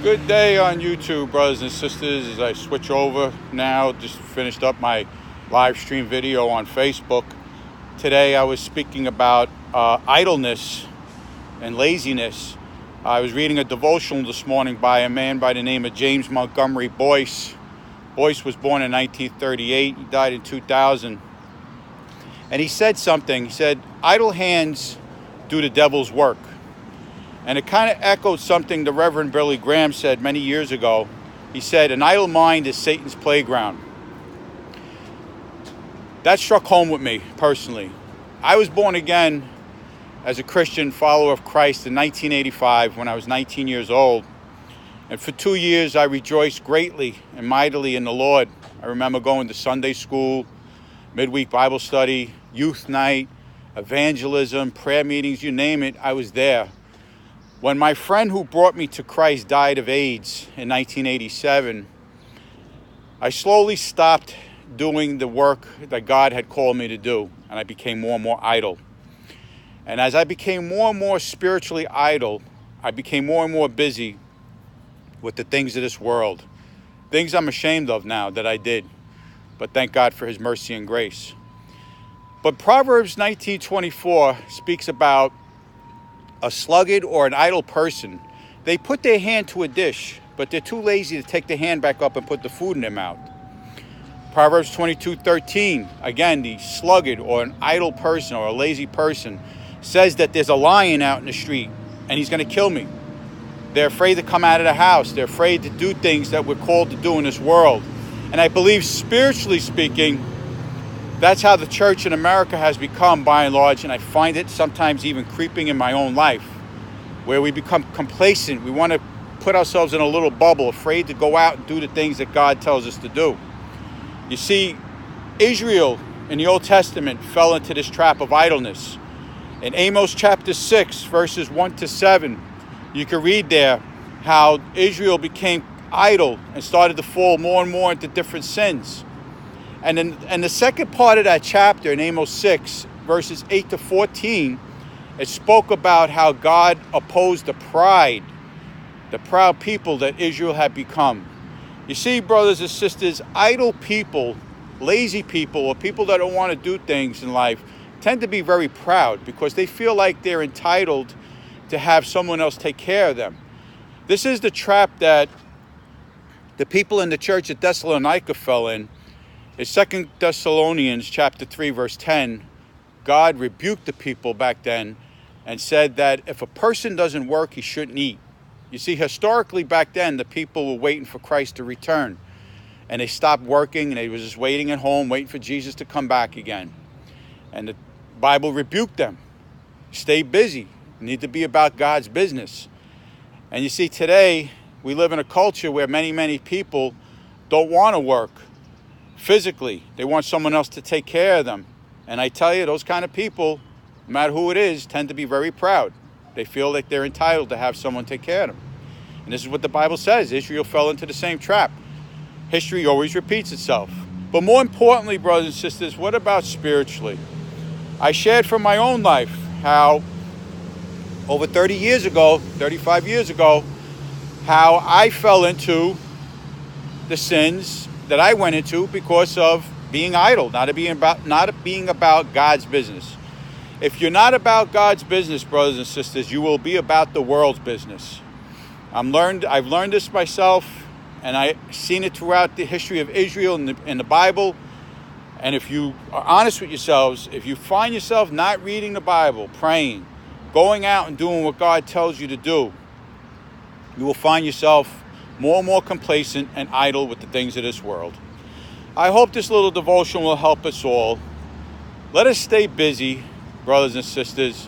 Good day on YouTube, brothers and sisters. As I switch over now, just finished up my live stream video on Facebook. Today I was speaking about idleness and laziness. I was reading a devotional this morning by a man by the name of James Montgomery Boyce. Boyce was born in 1938. He died in 2000. And he said something. He said, "Idle hands do the devil's work." And it kind of echoed something the Reverend Billy Graham said many years ago. He said, "An idle mind is Satan's playground." That struck home with me personally. I was born again as a Christian follower of Christ in 1985 when I was 19 years old. And for 2 years I rejoiced greatly and mightily in the Lord. I remember going to Sunday school, midweek Bible study, youth night, evangelism, prayer meetings, you name it, I was there. When my friend who brought me to Christ died of AIDS in 1987, I slowly stopped doing the work that God had called me to do, and I became more and more idle. And as I became more and more spiritually idle, I became more and more busy with the things of this world, things I'm ashamed of now that I did, but thank God for his mercy and grace. But Proverbs 19:24 speaks about a sluggard or an idle person. They put their hand to a dish, but they're too lazy to take their hand back up and put the food in their mouth. Proverbs 22:13, again, the sluggard or an idle person or a lazy person says that there's a lion out in the street and he's going to kill me. They're afraid to come out of the house. They're afraid to do things that we're called to do in this world. And I believe, spiritually speaking, that's how the church in America has become by and large, and I find it sometimes even creeping in my own life, where we become complacent. We want to put ourselves in a little bubble, afraid to go out and do the things that God tells us to do. You see, Israel in the Old Testament fell into this trap of idleness. In Amos chapter 6, verses 1-7, you can read there how Israel became idle and started to fall more and more into different sins. And in the second part of that chapter, in Amos 6, verses 8-14, it spoke about how God opposed the proud people that Israel had become. You see, brothers and sisters, idle people, lazy people, or people that don't want to do things in life tend to be very proud because they feel like they're entitled to have someone else take care of them. This is the trap that the people in the church at Thessalonica fell in. In 2 Thessalonians chapter 3, verse 10, God rebuked the people back then and said that if a person doesn't work, he shouldn't eat. You see, historically back then, the people were waiting for Christ to return. And they stopped working and they were just waiting at home, waiting for Jesus to come back again. And the Bible rebuked them. Stay busy. You need to be about God's business. And you see, today, we live in a culture where many people don't want to work. Physically, they want someone else to take care of them. And I tell you, those kind of people, no matter who it is, tend to be very proud. They feel like they're entitled to have someone take care of them. And this is what the Bible says. Israel fell into the same trap. History always repeats itself. But more importantly, brothers and sisters, what about spiritually? I shared from my own life how over 35 years ago, how I fell into the sins that I went into because of being idle, not being about God's business. If you're not about God's business, brothers and sisters, you will be about the world's business. I've learned this myself, and I've seen it throughout the history of Israel in the Bible. And if you are honest with yourselves, if you find yourself not reading the Bible, praying, going out and doing what God tells you to do, you will find yourself more and more complacent and idle with the things of this world. I hope this little devotion will help us all. Let us stay busy, brothers and sisters.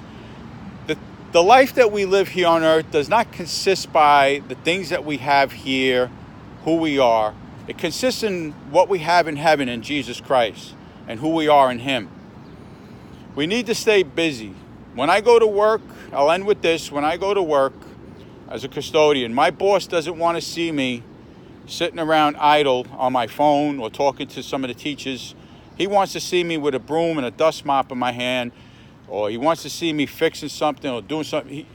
The life that we live here on earth does not consist by the things that we have here, who we are. It consists in what we have in heaven in Jesus Christ and who we are in Him. We need to stay busy. When I go to work, I'll end with this. When I go to work, as a custodian, my boss doesn't want to see me sitting around idle on my phone or talking to some of the teachers. He wants to see me with a broom and a dust mop in my hand, or he wants to see me fixing something or doing something.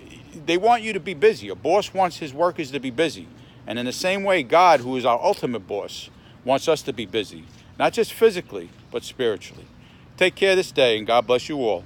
They want you to be busy. A boss wants his workers to be busy. And in the same way, God, who is our ultimate boss, wants us to be busy, not just physically, but spiritually. Take care this day, and God bless you all.